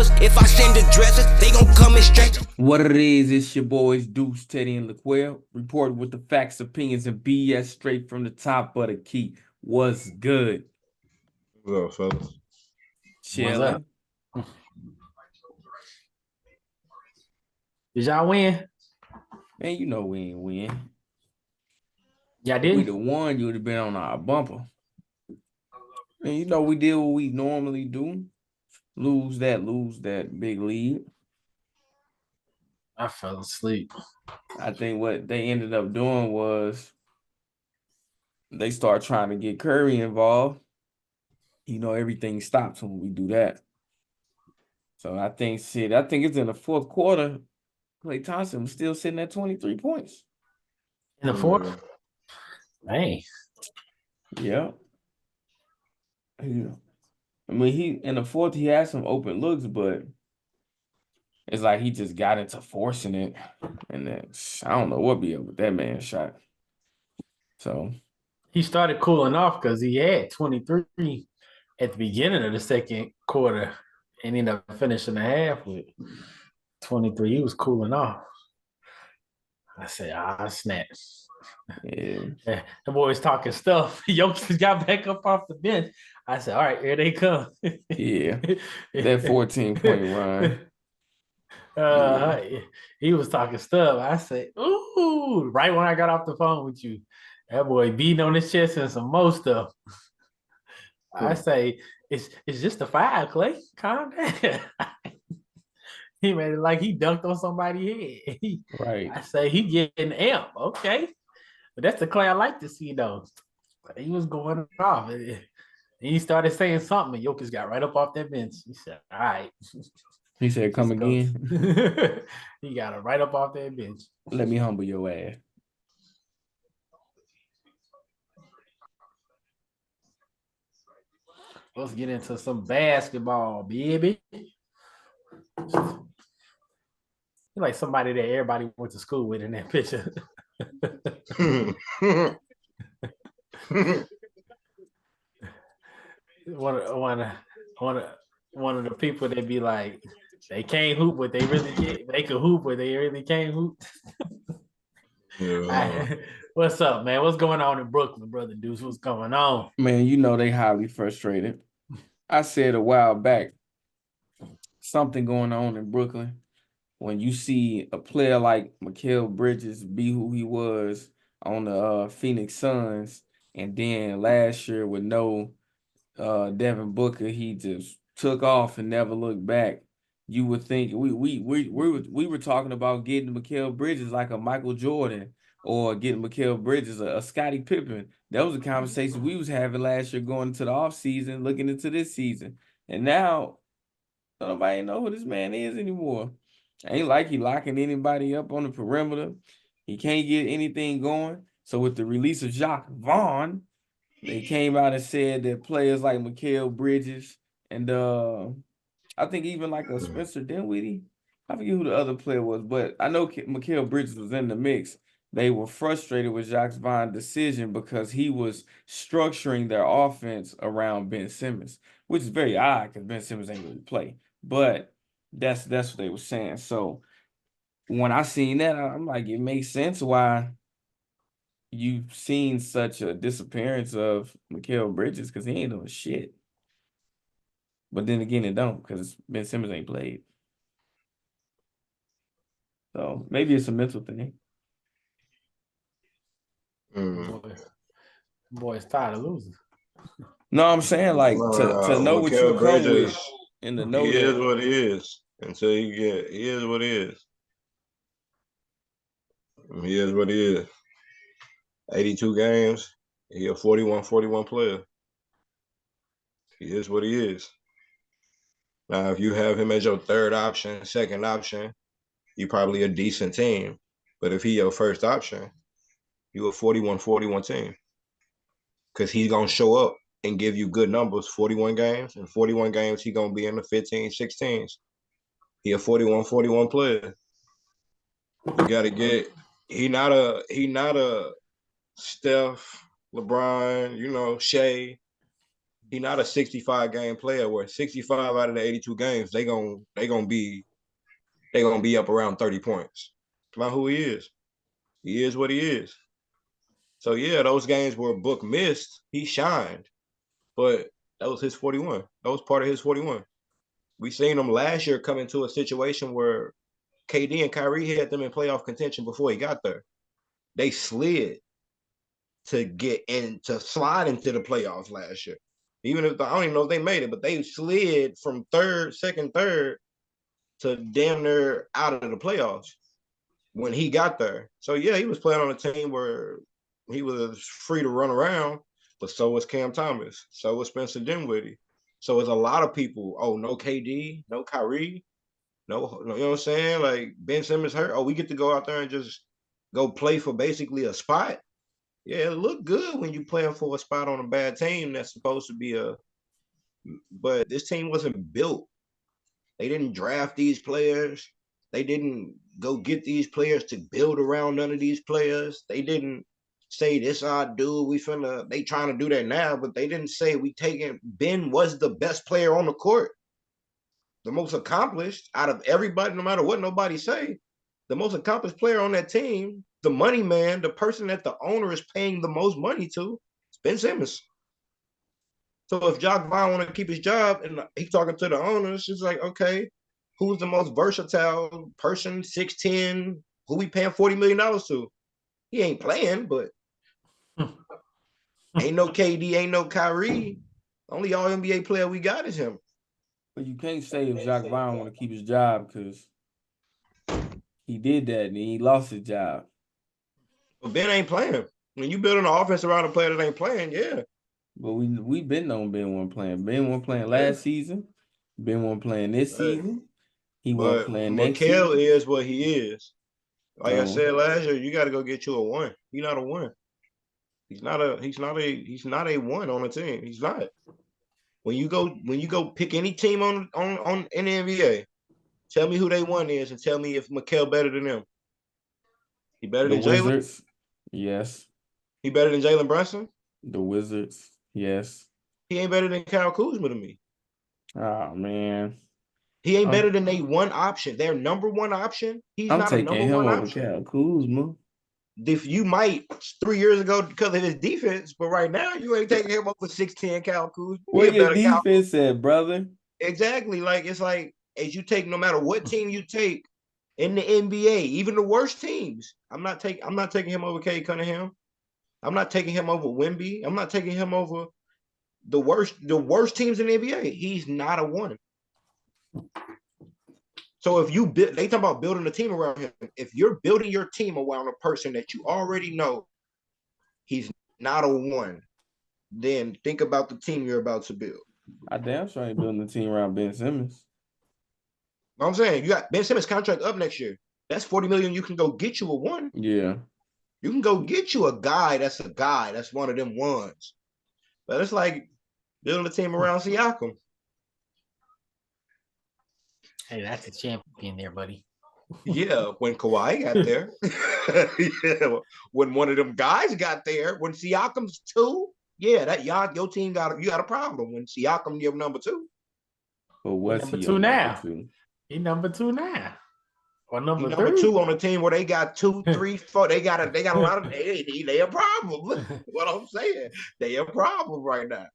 rappers. If I send the dressers, they gon' come and stretch. What it is, it's your boys Deuce, Teddy, and Laquel, reporting with the facts, opinions, and BS straight from the top of the key. What's good? What's up, fellas? What's up? Chilling. Did y'all win? Man, you know we ain't win. Y'all If we didn't? the one, you would have been on our bumper. And you know we did what we normally do. Lose that big lead. I fell asleep. I think what they ended up doing was they start trying to get Curry involved. You know, everything stops when we do that. So I think it's in the fourth quarter. Klay Thompson was still sitting at 23 points. In the fourth? Man. Yeah. I mean, he in the fourth he had some open looks, but it's like he just got into forcing it, and then I don't know what be up with that man's shot. So He started cooling off because he had 23 at the beginning of the second quarter and ended up finishing the half with 23. He was cooling off. I said, snap. yeah, The boys talking stuff. Jokic got back up off the bench. I said, all right, here they come. yeah, that 14-point run. He was talking stuff. I said, ooh, right when I got off the phone with you, that boy beating on his chest and some more stuff. I say, it's just a foul, Klay. Calm down. He made it like he dunked on somebody's head. Right. I say he getting amped. Okay. But that's the Klay I like to see though. He was going off. And he started saying something, and Jokic got right up off that bench. He said, all right. He said, come again. He got it right up off that bench. Let me humble your ass. Let's get into some basketball, baby. You're like somebody that everybody went to school with in that picture. one of the people that be like, they can't hoop, but they really can. They can hoop, but they really can't hoop. Yeah. What's up, man? What's going on in Brooklyn, brother Deuce? What's going on? Man, you know they highly frustrated. I said a while back, something going on in Brooklyn. When you see a player like Mikal Bridges be who he was on the Phoenix Suns, and then last year with no Devin Booker, he just took off and never looked back. You would think we were talking about getting Mikal Bridges like a Michael Jordan or getting Mikal Bridges a Scottie Pippen. That was a conversation we was having last year going into the offseason, looking into this season. And now nobody know who this man is anymore. Ain't like he locking anybody up on the perimeter. He can't get anything going. So with the release of Jacques Vaughn, they came out and said that players like Mikal Bridges and I think even like a Spencer Dinwiddie, I forget who the other player was, but I know Mikal Bridges was in the mix. They were frustrated with Jacques Vaughn's decision because he was structuring their offense around Ben Simmons, which is very odd because Ben Simmons ain't really play. But that's what they were saying. So when I seen that, I'm like, it makes sense why you've seen such a disappearance of Mikal Bridges because he ain't doing shit. But then again, it don't because Ben Simmons ain't played. So maybe it's a mental thing. Boy's tired of losing. No, I'm saying like to know what you come with and to know he that is what he is until he is what he is. He is what he is. 82 games. He a 41 player. He is what he is. Now, if you have him as your third option, second option, you probably a decent team. But if he your first option, you a 41 team. Because he's going to show up and give you good numbers, 41 games. In 41 games, he's going to be in the 15, 16s. He a 41 player. You got to get – he not a Steph, LeBron, Shea, He's not a 65 game player where 65 out of the 82 games they gonna be up around 30 points. That's not who he is. He is what he is. So yeah, those games where Book missed, he shined, but that was his 41. That was part of his 41. We seen him last year come into a situation where KD and Kyrie had them in playoff contention before he got there. They slid to slide into the playoffs last year. Even if I don't even know if they made it, but they slid from second, third to damn near out of the playoffs when he got there. So yeah, he was playing on a team where he was free to run around, but so was Cam Thomas, so was Spencer Dinwiddie. So it's a lot of people. Oh, no KD, no Kyrie, no, you know what I'm saying? Like Ben Simmons hurt. Oh, we get to go out there and just go play for basically a spot. Yeah, it looked good when you playing for a spot on a bad team that's supposed to be but this team wasn't built. They didn't draft these players. They didn't go get these players to build around none of these players. They didn't say this our dude. They trying to do that now, but they didn't say Ben was the best player on the court. The most accomplished out of everybody, no matter what nobody say, the most accomplished player on that team, the money man, the person that the owner is paying the most money to, it's Ben Simmons. So if Jock Vaughn want to keep his job and he's talking to the owners, it's like, okay, who's the most versatile person, 6'10", who we paying $40 million to? He ain't playing, but ain't no KD, ain't no Kyrie. Only all NBA player we got is him. But you can't say if Jacques Vaughn want to keep his job because he did that and he lost his job. But Ben ain't playing. When you building an offense around a player that ain't playing, yeah. But we been on Ben wasn't playing. Ben wasn't playing last season. Ben wasn't playing this season. He wasn't playing next season. Mikal is what he is. Like I said last year, you got to go get you a 1. He's not a 1. He's not a 1 on a team. He's not. When you go pick any team on in the NBA, tell me who they 1 is and tell me if Mikal better than them. He better than Jalen? Wizards, yes. He better than Jalen Brunson? The Wizards, yes. He ain't better than Kyle Kuzma to me. Oh man. He ain't better than their 1 option. Their number 1 option. He's not a number 1 option. Kyle Kuzma. If you might 3 years ago because of his defense, but right now you ain't taking him over 6'10" Kyle Kuzma. What your defense said, brother? Exactly. Like it's like as you take, no matter what team you take in the NBA, even the worst teams, I'm not taking him over Cade Cunningham. I'm not taking him over Wemby. I'm not taking him over the worst teams in the NBA. He's not a 1. So if they talk about building a team around him. If you're building your team around a person that you already know he's not a 1, then think about the team you're about to build. I damn sure ain't building a team around Ben Simmons. I'm saying you got Ben Simmons' contract up next year. That's $40 million. You can go get you a 1. Yeah. You can go get you a guy. That's one of them 1s. But it's like building a team around Siakam. Hey, that's a champion there, buddy. Yeah, when Kawhi got there. Yeah, when one of them guys got there, when Siakam's 2, yeah, that your team you got a problem when Siakam your number 2. But what's number 2 now? He number 2 now. Or number 3. Number 2 on a team where they got 2, 3, 4. They got a lot of they a problem. What I'm saying, they a problem right now.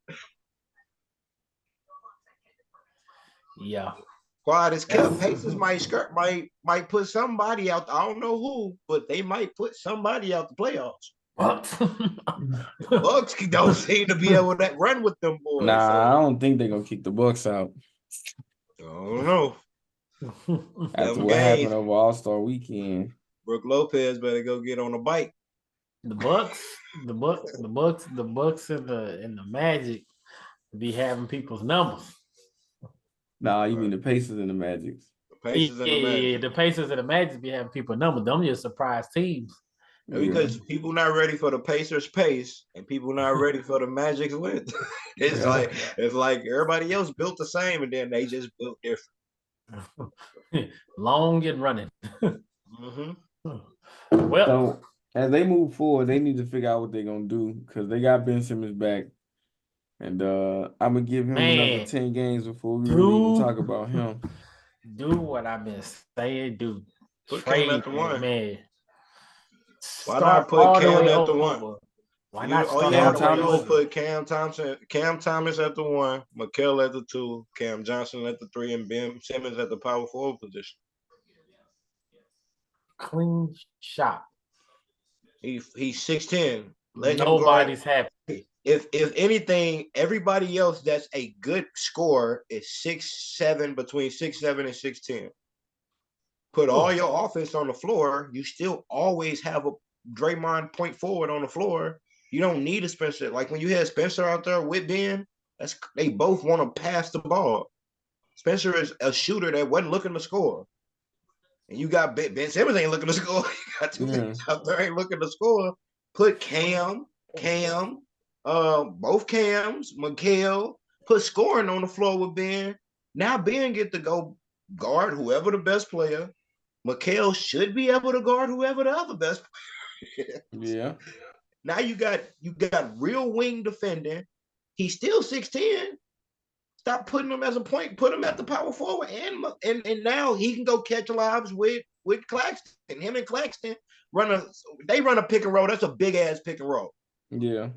Yeah. Quiet as kept. Pacers might put somebody out. I don't know who, but they might put somebody out the playoffs. Bucks don't seem to be able to run with them boys. Nah, so. I don't think they're gonna kick the Bucks out. I don't know. After what happened over All-Star Weekend, Brook Lopez better go get on a bike. The Bucks, and the Magic be having people's numbers. Nah, you mean the Pacers and the Magic? The Pacers and the Magic be having people's numbers. Them just surprise teams. Because people not ready for the Pacers' pace, and people not ready for the Magic's length. It's like everybody else built the same, and then they just built different. Long and running. Mm-hmm. Well, so as they move forward, they need to figure out what they're gonna do because they got Ben Simmons back. And I'm gonna give him another Man, 10 games before we really even talk do about him. what I've been saying. Do Put Cam at trade the that one. man. Why not Start put all the Cam way at the one? over. Why not All start you all Cam have the to way do is Thomas? over? put Cam Thomas at the one, Mikal at the two, Cam Johnson at the three, and Ben Simmons at the power forward position. Clean shot. He's 6'10". Let him guard. Nobody's happy. If anything, everybody else that's a good scorer is 6'7", between 6'7" and 6'10". Put all your offense on the floor, you still always have a Draymond point forward on the floor. You don't need a Spencer. Like when you had Spencer out there with Ben, they both want to pass the ball. Spencer is a shooter that wasn't looking to score. And you got Ben Simmons ain't looking to score. You got two guys out there ain't looking to score. Put Cam, both Cams, Mikal, put scoring on the floor with Ben. Now Ben get to go guard whoever the best player. Mikal should be able to guard whoever the other best player. Yeah. Now you got real wing defending. He's still 6'10". Stop putting him as a point. Put him at the power forward, and now he can go catch lives with Claxton. Him and Claxton run a pick and roll. That's a big ass pick and roll. Yeah.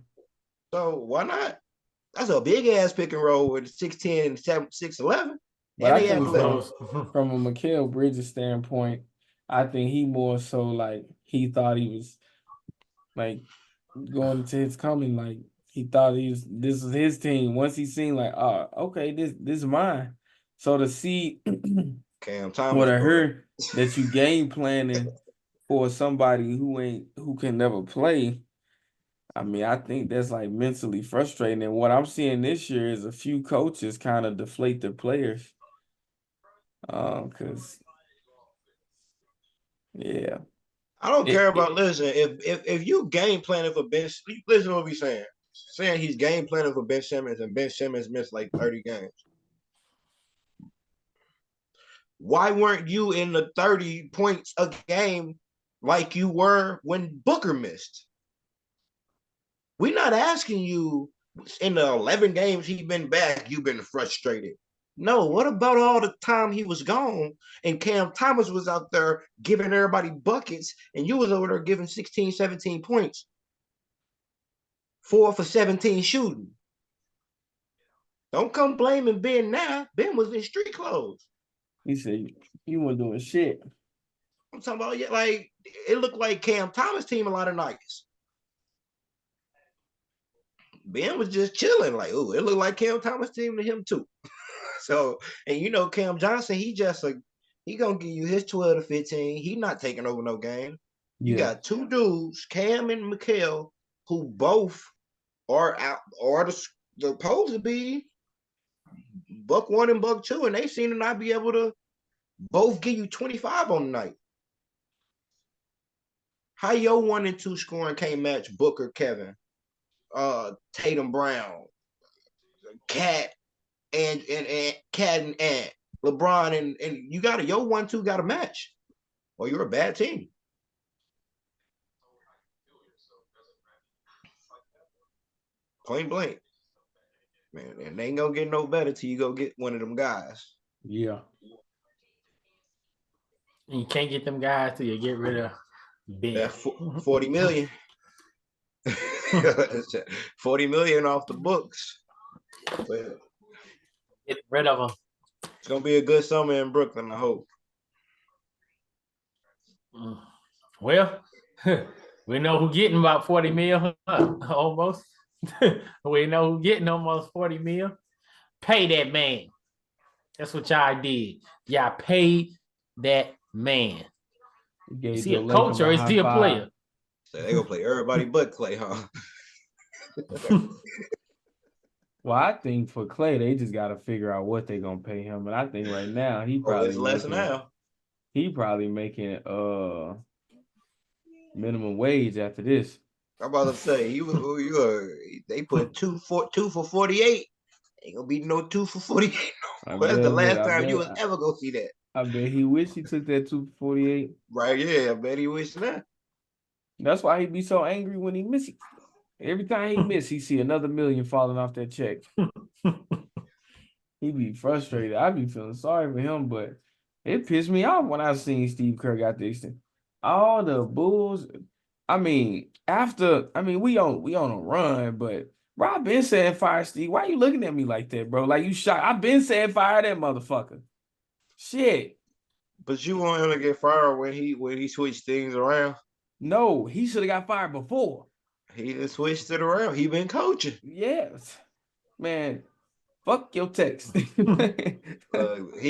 So why not? That's a big ass pick and roll with 6'10" and 6'11". But I think from a Mikal Bridges standpoint, I think he more so like he thought he was like going into his coming, like he thought this was his team. Once he seen like, oh, okay, this is mine. So to see Cam Thomas, what I heard that you game planning for somebody who can never play. I mean, I think that's like mentally frustrating. And what I'm seeing this year is a few coaches kind of deflate their players. Because yeah. I don't care about listen. If you game planning for Ben, listen to what we saying. Saying he's game planning for Ben Simmons and Ben Simmons missed like 30 games. Why weren't you in the 30 points a game like you were when Booker missed? We're not asking you in the 11 games he's been back, you've been frustrated. No, what about all the time he was gone and Cam Thomas was out there giving everybody buckets and you was over there giving 16, 17 points? 4 for 17 shooting. Don't come blaming Ben now. Ben was in street clothes. He said you weren't doing shit. I'm talking about, like, it looked like Cam Thomas team a lot of nights. Ben was just chilling, like, oh, it looked like Cam Thomas team to him too. So, and Cam Johnson, he gonna give you his 12 to 15. He not taking over no game. You got two dudes, Cam and Mikal, who both are supposed to be buck one and buck two, and they seem to not be able to both give you 25 on the night. How your 1 and 2 scoring can't match Booker, Kevin, Tatum, Brown, Cat, and LeBron, and you got your 1-2 got to match, or you're a bad team. Plain blank, man. And they ain't gonna get no better till you go get one of them guys. Yeah. And you can't get them guys till you get rid of Ben. That's 40 million. 40 million off the books. But get rid of them. It's gonna be a good summer in Brooklyn, I hope. Well, we know who getting about 40 mil, almost. We know who getting almost 40 mil. Pay that man. That's what y'all did. Y'all paid that man. Is he a coach or is he a player? So they gonna play everybody but Clay, huh? Well, I think for Clay, they just got to figure out what they're gonna pay him. And I think right now he probably it's less now. He probably making minimum wage after this. I'm about to say they put 2 for 48. Ain't gonna be no 2 for 48. That's the last time you was ever gonna see that. I bet he wish he took that 2 for 48. Right, yeah, I bet he wish that. That's why he be so angry when he misses. Every time he miss, he see another million falling off that check. He be frustrated. I be feeling sorry for him, but it pissed me off when I seen Steve Kerr got the extension. All the Bulls. I mean, we on a run, but bro, I been saying fire Steve. Why you looking at me like that, bro? Like you shocked. I been saying fire that motherfucker. Shit. But you want him to get fired when he switched things around? No, he should have got fired before. He just switched it around. He been coaching. Yes. Man, fuck your text. He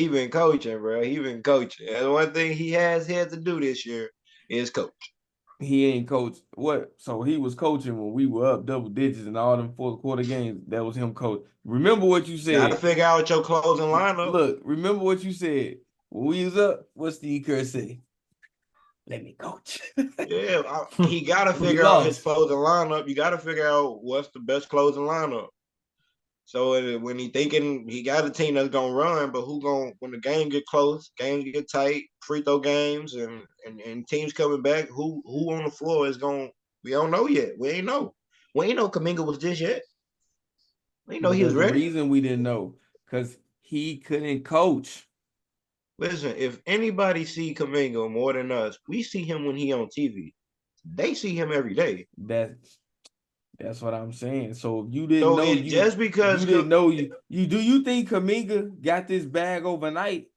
been coaching, bro. He been coaching. And one thing he has had to do this year is coach. He ain't coached. What? So he was coaching when we were up double digits in all them fourth quarter games. That was him coach. Remember what you said. Gotta figure out your closing lineup. Look, remember what you said. When we was up, what Steve Kerr say? Let me coach. Yeah, he gotta figure out his closing lineup. You gotta figure out what's the best closing lineup. So when he thinking he got a team that's gonna run, but when the game get close, games get tight, free throw games, and teams coming back, who on the floor is we don't know yet. We ain't know. We ain't know Kuminga was this yet. We ain't know he was ready. The reason we didn't know, because he couldn't coach. Listen, if anybody see Kuminga more than us, we see him when he on TV. They see him every day. That's what I'm saying. So if you didn't know, just because you didn't know, do you think Kuminga got this bag overnight?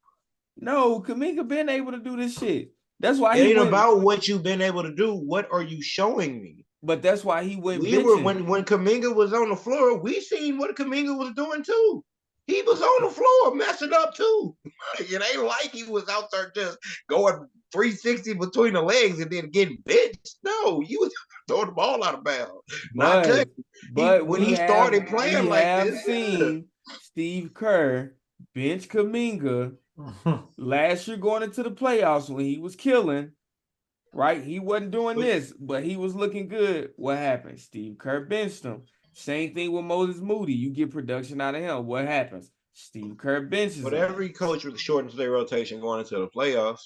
No, Kuminga been able to do this shit. That's why it ain't about what you've been able to do. What are you showing me? But that's why he went. When Kuminga was on the floor, we seen what Kuminga was doing too. He was on the floor messing up too. It ain't like he was out there just going 360 between the legs and then getting benched. No, he was throwing the ball out of bounds. But when he started playing like this, seen Steve Kerr bench Kuminga last year going into the playoffs when he was killing. Right, he wasn't doing this, but he was looking good. What happened? Steve Kerr benched him. Same thing with Moses Moody. You get production out of him. What happens? Steve Kerr benches him. But every coach shortens their rotation going into the playoffs.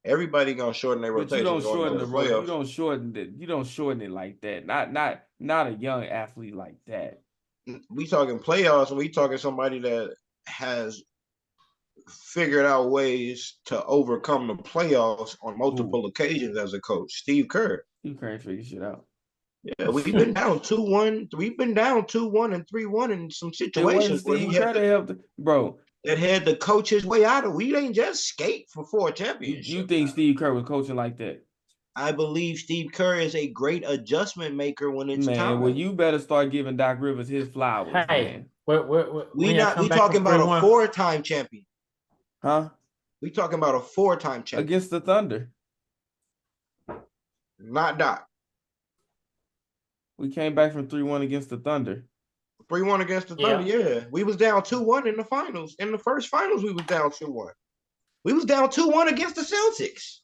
Everybody gonna shorten their rotation. But you don't shorten the playoffs. You don't shorten it. You don't shorten it like that. Not a young athlete like that. We talking playoffs, and we talking somebody that has figured out ways to overcome the playoffs on multiple occasions as a coach. Steve Kerr. Steve Kerr ain't figure shit out. Yeah, we've been down 2-1. We've been down 2-1 and 3-1 in some situations where he had that had to coach his way out of. We ain't just skate for 4 championships. You think Steve Kerr was coaching like that? I believe Steve Kerr is a great adjustment maker when it's time. Well, you better start giving Doc Rivers his flowers, man. We talking about a 4-time champion. Huh? We talking about a 4-time champion against the Thunder. Not Doc. We came back from 3-1 against the Thunder. 3-1 against the Thunder, yeah. We was down 2-1 in the finals. In the first finals, we was down 2-1. We was down 2-1 against the Celtics.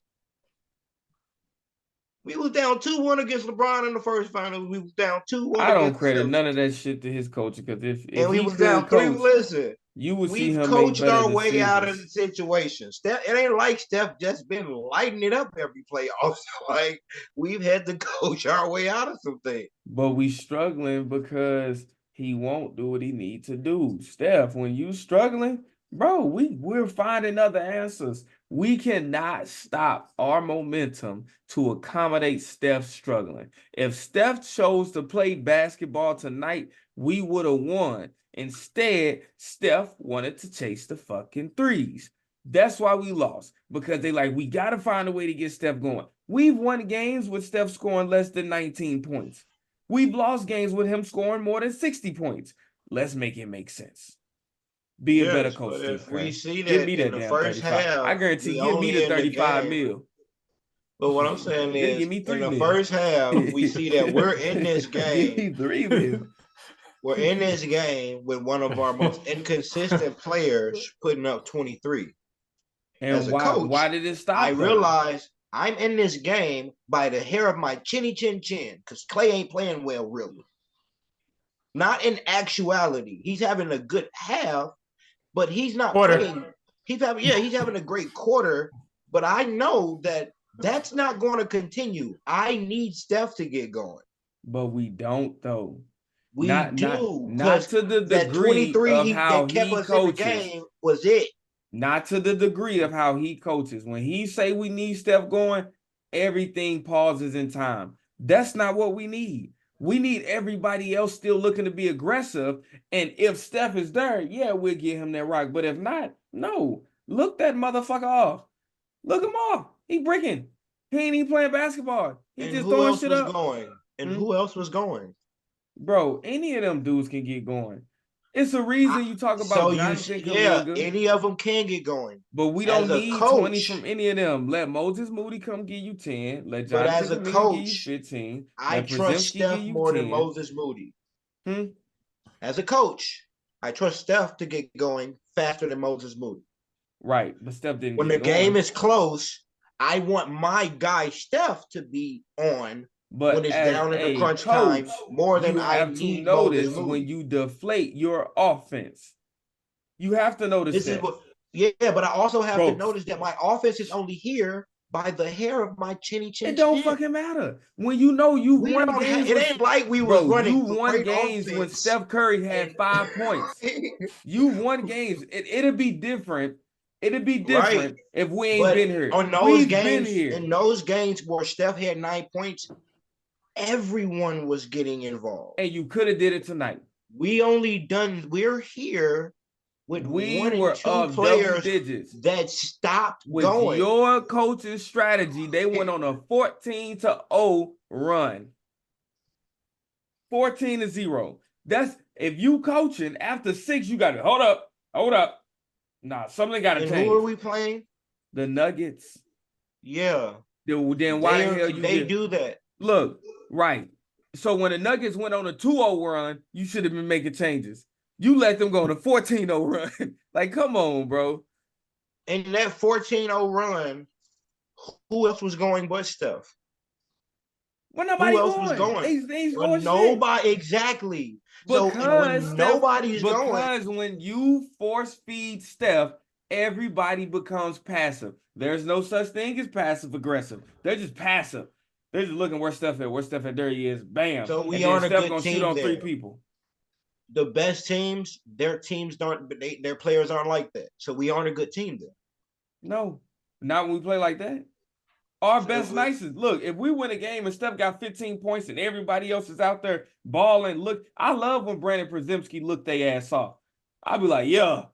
We was down 2-1 against LeBron in the first finals. We was down 2-1. I don't credit none of that shit to his coaching, because if he was down 3, listen. You would see him coached our way out of the situation. Steph, it ain't like Steph just been lighting it up every playoff. Like, we've had to coach our way out of some things. But we struggling because he won't do what he needs to do. Steph, when you struggling, bro, we're finding other answers. We cannot stop our momentum to accommodate Steph struggling. If Steph chose to play basketball tonight, we would have won. Instead, Steph wanted to chase the fucking threes. That's why we lost, because we got to find a way to get Steph going. We've won games with Steph scoring less than 19 points. We've lost games with him scoring more than 60 points. Let's make it make sense. Be a better coach. If we see that give me that in the first 35. half, I guarantee give me the 35 mil. But what I'm saying is, give me in the first half, we see that we're in this game. Give me 3 mil. We're in this game with one of our most inconsistent players putting up 23. And as a coach, why did it stop? I realized I'm in this game by the hair of my chinny chin chin, because Clay ain't playing well, really. Not in actuality. He's having a good half, but he's not playing. He's having a great quarter, but I know that that's not going to continue. I need Steph to get going. But we don't though. We Not do, not because to the that degree 23 of how that kept he us in the coaches. game was it. Not to the degree of how he coaches. When he say we need Steph going, everything pauses in time. That's not what we need. We need everybody else still looking to be aggressive. And if Steph is there, yeah, we'll get him that rock. But if not, no. Look that motherfucker off. Look him off. He breaking. He ain't even playing basketball. He And just who throwing else shit was up. going? And who else was going? Bro, any of them dudes can get going. It's a reason you talk about Jonathan Kuminga, any of them can get going. but we don't As a need 20 coach, from any of them. Let Moses Moody come give you 10. Let but Jonathan as a Kuminga give you coach, 15. I Let trust Przemski give Steph you more than 10. Moses Moody. Hmm? As a coach, I trust Steph to get going faster than Moses Moody. Right, but Steph didn't When get the going. game is close, I want my guy Steph to be on But when it's as down in the a crunch coach, time more than you I have to need Moses notice Moody. when you deflate your offense. You have to notice This that. is what, yeah, but I also have Bro, to notice that my offense is only here by the hair of my chinny chin it don't chin. fucking matter. When you know you We won don't games, it ain't like we was bro, you running won great games when offense. Steph Curry had 5 points. You won games. It'll be different. It'll be different if we ain't But been here. on those We've games, been here. in those games where Steph had 9 points, everyone was getting involved. And you could have did it tonight. We're here with We 1 were and 2 up players double digits. that stopped With going. your coach's strategy, they went on a 14-0 run. 14-0. That's if you coaching after 6, you got to hold up. Nah, something got to And change. who are we playing? The Nuggets. Yeah. Then why the hell they do that? Look, right. So when the Nuggets went on a 2-0 run, you should have been making changes. You let them go on a 14-0 run. Like, come on, bro. In that 14-0 run, who else was going but Steph? When nobody Who else going? was going? They ain't Well, scoring nobody, exactly. So when nobody's going, because when you force feed Steph, everybody becomes passive. There's no such thing as passive aggressive. They're just passive. They're just looking where Steph at. Where Steph at? There he is. Bam. So we and then aren't a Steph good gonna shoot team on 3 there. people. The best teams, their teams don't, their players aren't like that. So we aren't a good team there. No, not when we play like that. Our best nights is, look, if we win a game and Steph got 15 points and everybody else is out there balling, look, I love when Brandon Przemski looked their ass off. I'd be like, yeah.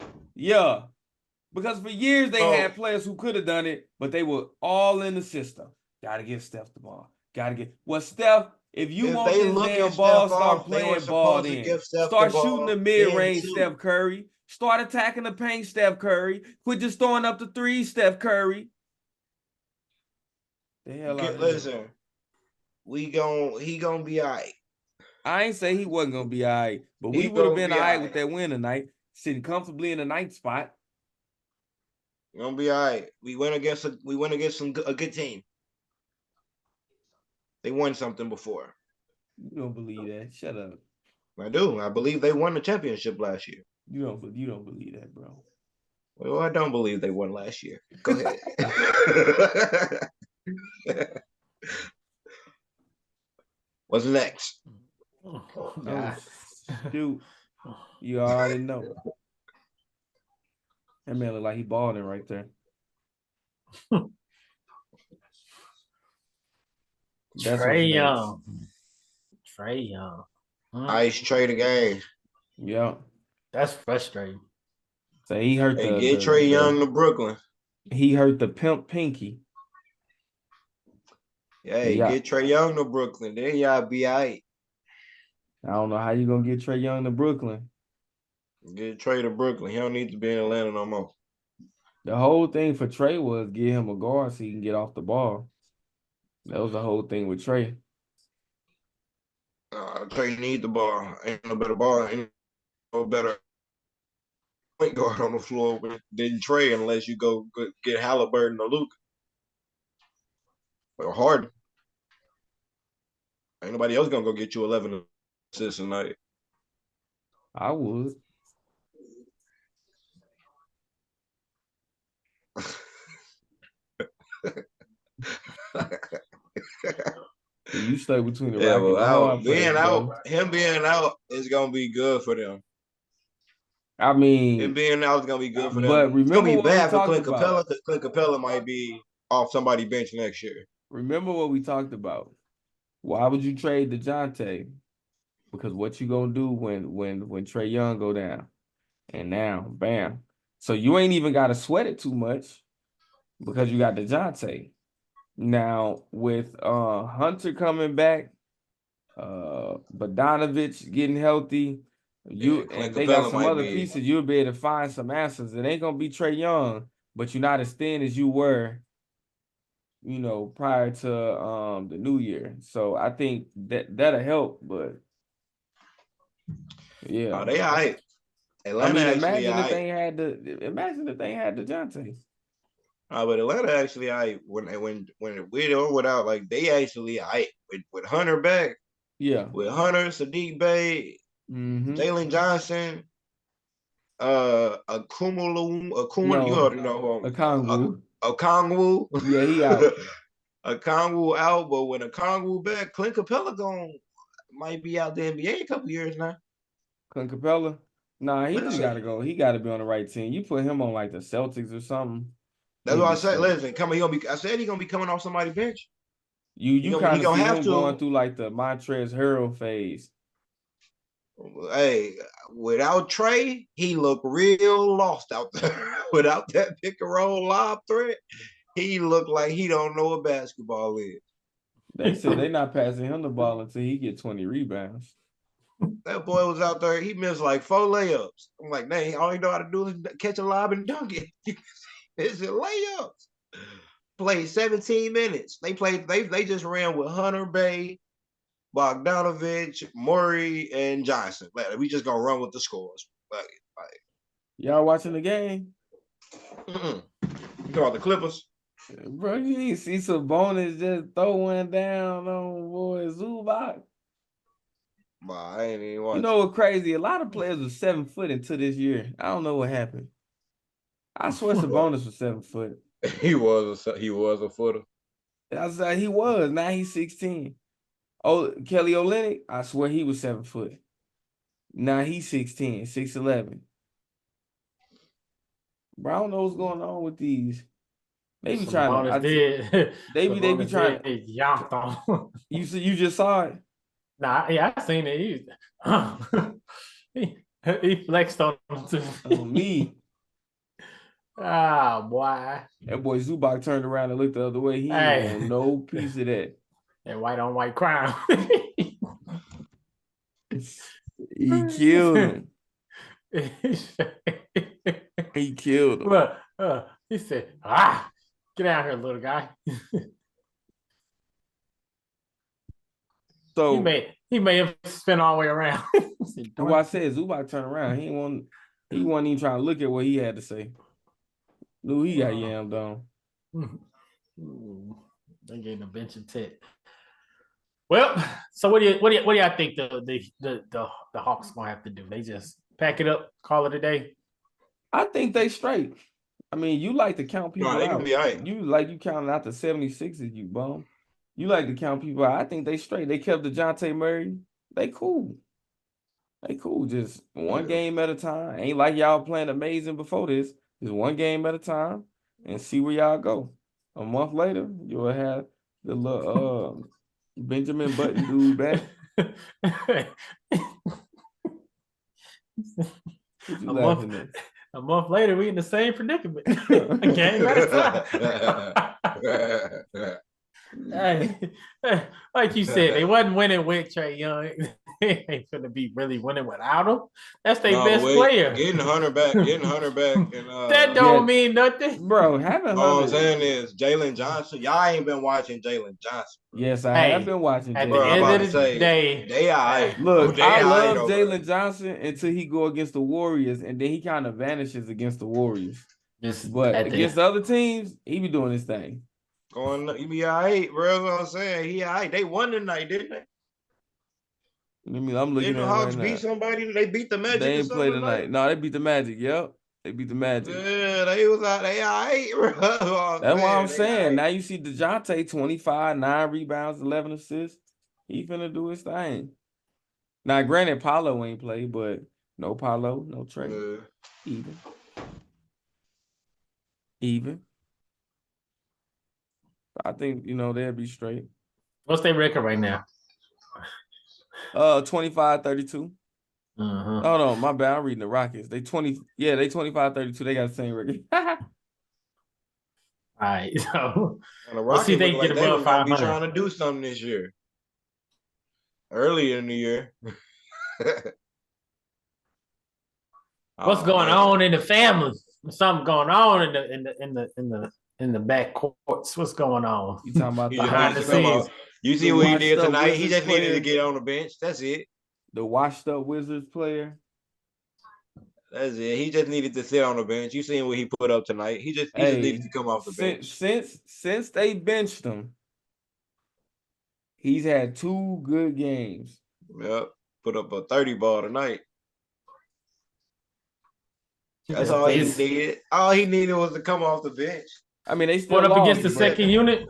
Because for years they had players who could have done it, but they were all in the system. Got to give Steph the ball. Steph, if you want this damn ball, start playing ball then. Start shooting the mid-range, Steph Curry. Start attacking the paint, Steph Curry. Quit just throwing up the threes, Steph Curry. The hell out of here. Listen, he gonna be all right. I ain't say he wasn't gonna be all right, but we would have been all right with that win tonight, sitting comfortably in the 9th spot. Gonna be all right. We went against a good team. They won something before. You don't believe that? Shut up. I do. I believe they won the championship last year. You don't believe that, bro. Well, I don't believe they won last year. Go ahead. What's next? Oh, shoot. You already know. That man look like he balling right there. Trae Young. Trae Young. Ice trade the game. Yeah. That's frustrating. So he hurt get Trae Young to Brooklyn. He hurt the pimp pinky. Hey, get Trae Young to Brooklyn. Then y'all be all right. I don't know how you gonna get Trae Young to Brooklyn. Get Trae to Brooklyn. He don't need to be in Atlanta no more. The whole thing for Trae was get him a guard so he can get off the ball. That was the whole thing with Trae. Trae need the ball. Ain't no better ball. Ain't no better point guard on the floor than Trae unless you go get Halliburton or Luke. Or Harden. Ain't nobody else gonna go get you 11 assists tonight. I would. You stay between the Yeah, rock and the hard place, bro. him being out is gonna be good for them. I mean, Him being out is gonna be good for them. but It's gonna remember be what we bad for talked Clint about. Capella because Clint Capella might be off somebody's bench next year. Remember what we talked about. Why would you trade DeJounte? Because what you gonna do when Trae Young go down? And now, bam. So you ain't even got to sweat it too much because you got DeJounte. Now with Hunter coming back, Bogdanovich getting healthy, and they got some other pieces. You'll be able to find some answers. It ain't gonna be Trae Young, but you're not as thin as you were, prior to the new year. So I think that'll help. But yeah, Oh, they all right. Atlanta imagine if they had DeJounte. But Atlanta actually, when with or without, like they actually, with Hunter back, with Hunter, Sadiq Bey, Jalen Johnson, Okongwu, you already know Okongwu. Yeah, he out. Okongwu out, but when Okongwu back, Clint Capella might be out the NBA a couple years now. Clint Capella? Nah, he just gotta go. He gotta be on the right team. You put him on like the Celtics or something. That's what I said. Listen, I said he's gonna be coming off somebody's bench. You kind of see him going through like the Montrezl Harrell phase. Hey, without Trae, he looked real lost out there. Without that pick and roll lob threat, he looked like he don't know what basketball is. They said they're not passing him the ball until he get 20 rebounds. That boy was out there. He missed like 4 layups. I'm like, dang, all he know how to do is catch a lob and dunk it. It's a layups. Played 17 minutes. They just ran with Hunter Bay, Bogdanovich, Murray, and Johnson. Like, we just gonna run with the scores. Like y'all watching the game? You talking about the Clippers? Bro, you ain't see Sabonis just throw one down on boy Zubac. Bah, I ain't even watching. You know what crazy? A lot of players were 7 foot until this year. I don't know what happened. I swear Sabonis was 7 foot. He was a footer. I said he was. Now he's 16. Oh, Kelly Olynyk, I swear he was 7 foot. Now he's 6'10", 6'11". Bro, I don't know what's going on with these. They be trying to. They be trying. You just saw it. Nah, yeah, I seen it. He flexed on me. Ah, boy. That boy Zubac turned around and looked the other way. He ain't want no piece of that. That white on white crime. He killed him. He killed him. Look, he said, get out here, little guy. So he may have spent all the way around. What I said, Zubac turned around. He wasn't even trying to look at what he had to say. Lou, he got yammed on. They gave him a bench and tech. Well, so what do y'all think the Hawks gonna have to do? They just pack it up, call it a day? I think they straight. I mean, you like to count people they out. Be all right. You counting out the 76ers, you bum. You like to count people out. I think they straight. They kept DeJounte Murray. They cool. Just one game at a time. Ain't like y'all playing amazing before this. Just one game at a time and see where y'all go. A month later, you'll have the little Benjamin Button dude back. What you laughing at? A month later, we in the same predicament. A game at a time. Hey, like you said, they wasn't winning with Trae Young. They ain't gonna be really winning without him. That's their best player. Getting Hunter back, and that don't mean nothing, bro. Having Hunter. All I'm saying is Jalen Johnson. Y'all ain't been watching Jalen Johnson. Yes, I have been watching. At the end of the day, they are. Look, I love Jalen Johnson until he go against the Warriors, and then he kind of vanishes against the Warriors. But against the other teams, he be doing his thing. He be all right, bro. That's what I'm saying. He all right. They won tonight, didn't they? I'm looking at the Hawks beat somebody. They beat the Magic. They ain't played tonight. No, they beat the Magic. Yep, they beat the Magic. Yeah, they was out. They all right, bro. That's what I'm saying. Now you see DeJounte 25, 9 rebounds, 11 assists. He finna do his thing. Now, granted, Paulo ain't play, but no Paulo, no Trae. Even. I think, they'll be straight. What's their record right now? 25-32. Uh-huh. Oh no, my bad. I'm reading the Rockets. They 25-32. They got the same record. All right. So And the we'll see if Rockets they look can like get they above were gonna be 500. trying to do something this year. Earlier in the year. What's Oh, going man. on in the family? Something going on in the back courts. What's going on? You talking about He the just Behind needed the to come scenes. out. You see the what he did washed-up tonight? He Wizards just needed to player? get on the bench. That's it. The washed-up Wizards player. That's it. He just needed to sit on the bench. You seen what he put up tonight. He just needed to come off the bench. Since they benched him, he's had 2 good games. Yep. Put up a 30 ball tonight. That's Yeah, all he it's- needed. All he needed was to come off the bench. I mean, they still Going up lost, against the but- second unit.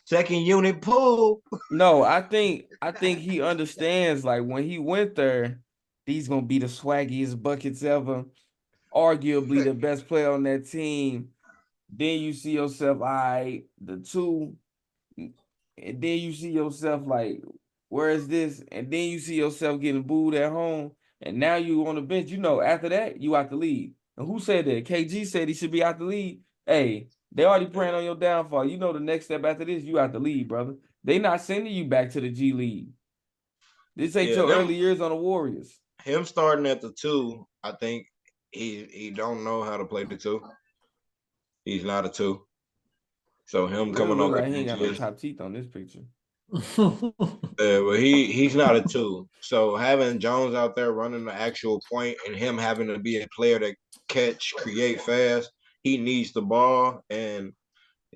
Second unit pull. No, I think he understands, like, when he went there, he's gonna be the swaggiest buckets ever, arguably the best player on that team. Then you see yourself, all right, the 2, and then you see yourself like, where is this? And then you see yourself getting booed at home, and now you on the bench. After that, you out the league. And who said that? KG said he should be out the league. Hey, they already praying on your downfall. The next step after this, you out the league, brother. They not sending you back to the G League. This ain't your early years on the Warriors. Him starting at the 2, I think he don't know how to play the 2. He's not a 2. So him Really coming look on like the he ain't bench got no is top teeth on this picture. but he's not a 2. So having Jones out there running the actual point and him having to be a player that catch, create fast, he needs the ball, and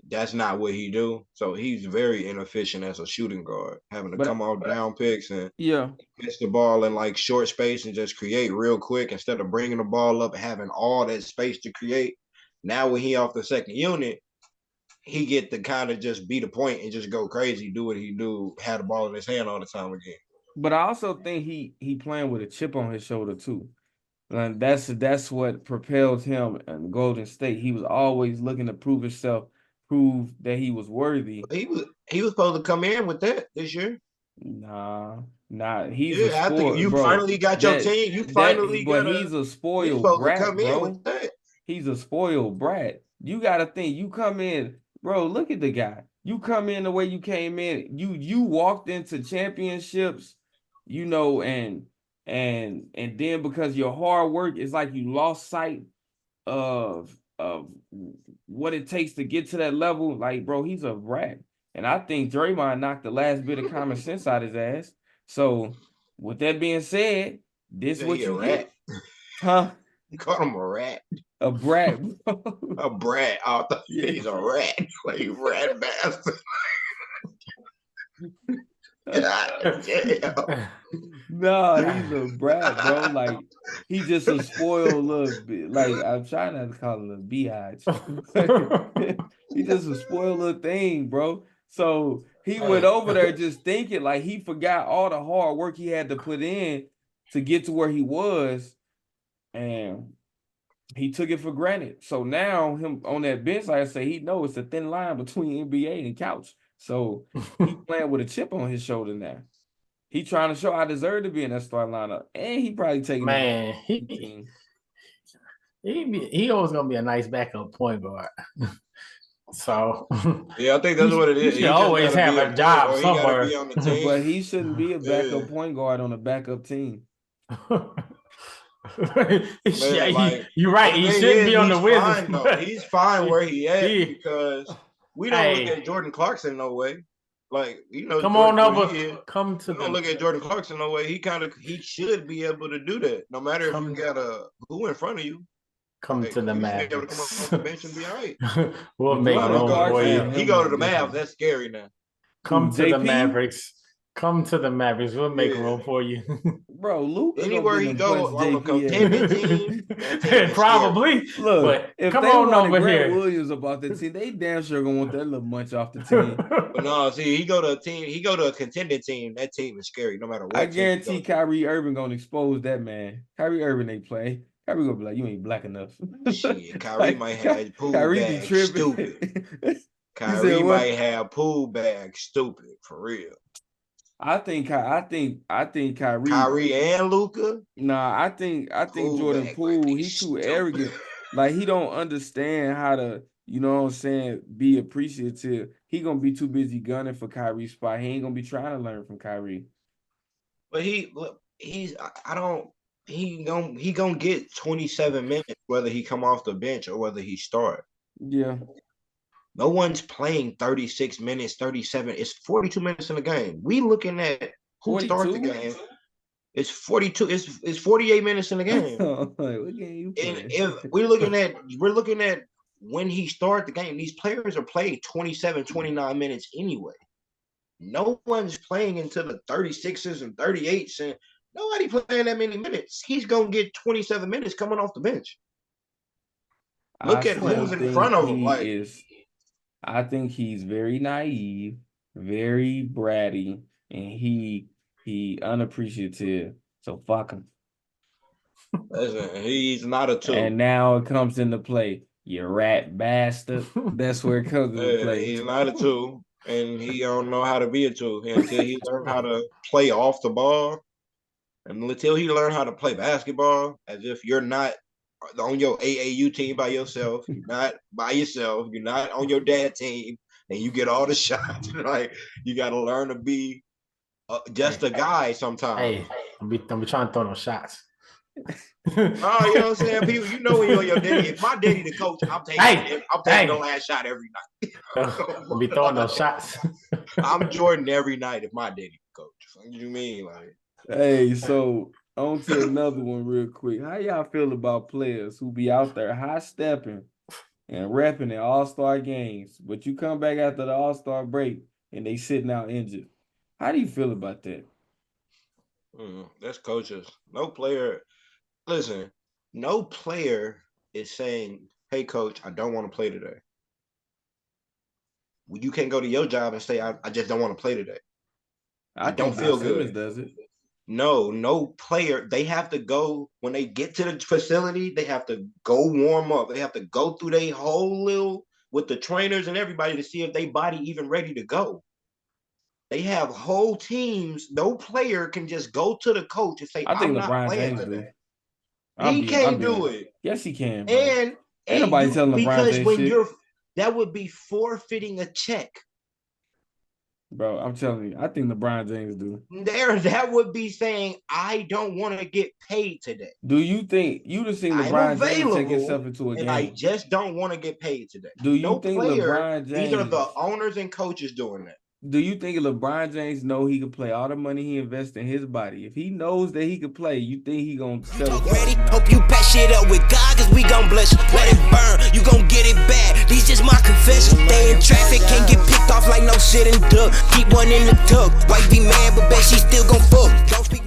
that's not what he do. So he's very inefficient as a shooting guard, having to come off down picks and catch the ball in like short space and just create real quick instead of bringing the ball up and having all that space to create. Now when he off the second unit, he get to kind of just beat a point and just go crazy, do what he do, have the ball in his hand all the time again. But I also think he playing with a chip on his shoulder too. And that's what propelled him in Golden State. He was always looking to prove himself, prove that he was worthy. He was supposed to come in with that this year. Nah. He's a spoiled, after you bro. finally got your team. You finally but got. He's a spoiled supposed brat, to come bro. in with that. He's a spoiled brat. You gotta think. You come in, bro. Look at the guy. You come in the way you came in. You walked into championships, and then because your hard work is like you lost sight of what it takes to get to that level. Like, bro, he's a brat. And I think Draymond knocked the last bit of common sense out his ass. So, with that being said, this what you get. Huh? You called him a rat. A brat, bro. A brat. I thought he's a rat. Like rat bastard. God damn. No, he's a brat, bro. Like, he's just a spoiled little bit. Like, I'm trying not to call him a biatch. He's just a spoiled little thing, bro. So he went over there just thinking like he forgot all the hard work he had to put in to get to where he was, and he took it for granted. So now him on that bench, like I say, he knows it's a thin line between NBA and couch. So he playing with a chip on his shoulder now. He trying to show I deserve to be in that starting lineup, and he probably taking he always gonna be a nice backup point guard. So yeah, I think that's what it is. He should always have a job somewhere. Be on the team. But he shouldn't be a backup point guard on a backup team. You're right. He shouldn't be on the Wizards. Fine, he's fine where he at because we don't look at Jordan Clarkson no way. Like, come on over. Come to don't look at Jordan Clarkson no way. He should be able to do that. No matter if you got who in front of you. Come to the Mavericks. Able to come off the bench and be all right. We'll make room for you. He go to the Mavs. That's scary now. Come to the Mavericks. Come to the Mavericks. We'll make room for you. Bro, Luka Anywhere he go on a contending team, that team is Probably. Look, but if come they on wanted over Grant here. Williams about the team, they damn sure gonna want that little munch off the team. But no, see, he go to a team. He go to a contending team. That team is scary, no matter what. I guarantee Kyrie Irving gonna expose that man. Kyrie Irving ain't play. Kyrie gonna be like, you ain't black enough. Shit, Kyrie Like, might have pool Kyrie be bags. tripping. Stupid. Kyrie might have pool bags. Stupid for real. I think Kyrie. Kyrie and Luka. Nah, I think Jordan Poole. He's too arrogant. Like he don't understand how to, you know what I'm saying, be appreciative. He gonna be too busy gunning for Kyrie's spot. He ain't gonna be trying to learn from Kyrie. But he gonna get 27 minutes whether he come off the bench or whether he start. Yeah. No one's playing 36 minutes, 37. It's 42 minutes in the game. We looking at who starts the game. It's 42. It's 48 minutes in the game. What game you playing? And if we're looking at when he started the game, these players are playing 27, 29 minutes anyway. No one's playing into the 36s and 38s, and nobody playing that many minutes. He's gonna get 27 minutes coming off the bench. Look at who's in front of him. I think he's very naive, very bratty, and he unappreciative. So fuck him. Listen, he's not a 2. And now it comes into play. You rat bastard. That's where it comes into play. He's not a 2, and he don't know how to be a 2 until he learn how to play off the ball, and until he learn how to play basketball as if you're not on your AAU team by yourself. You're not by yourself. You're not on your dad team, and you get all the shots. Like you got to learn to be just a guy sometimes. Hey, I'm be trying to throw no shots. Oh, you know what I'm saying? People, you know when you're your daddy. If my daddy the coach, I'm taking the last shot every night. I'll be throwing those shots. I'm Jordan every night if my daddy the coach. What do you mean? Like, hey, so on to another one real quick. How y'all feel about players who be out there high stepping and repping in all-star games, but you come back after the all-star break and they sitting out injured? How do you feel about that? That's coaches. No player. Listen, no player is saying, hey, coach, I don't want to play today. You can't go to your job and say, I just don't want to play today. I don't feel good. Does it? No player. They have to go when they get to the facility. They have to go warm up. They have to go through their whole little with the trainers and everybody to see if they body even ready to go. They have whole teams. No player can just go to the coach and say, I'm not playing today. He can't do it. Yes, he can. Bro. And ain't nobody telling LeBron James shit. That would be forfeiting a check. Bro, I'm telling you, I think LeBron James do. That would be saying, I don't want to get paid today. Do you think you just think LeBron James take himself into a game? I just don't want to get paid today. Do you think LeBron James? These are the owners and coaches doing that. Do you think LeBron James know he can play all the money he invests in his body? If he knows that he can play, you think he gonna settle? Ready? Hope you pack shit up with God, cause we gon' bless you. Let it burn, you gon' get it bad. These just my confession. They in traffic, can't get picked off like no shit and duck. Keep one in the tug. Wife be mad, but bet she still gon' fuck. Don't speak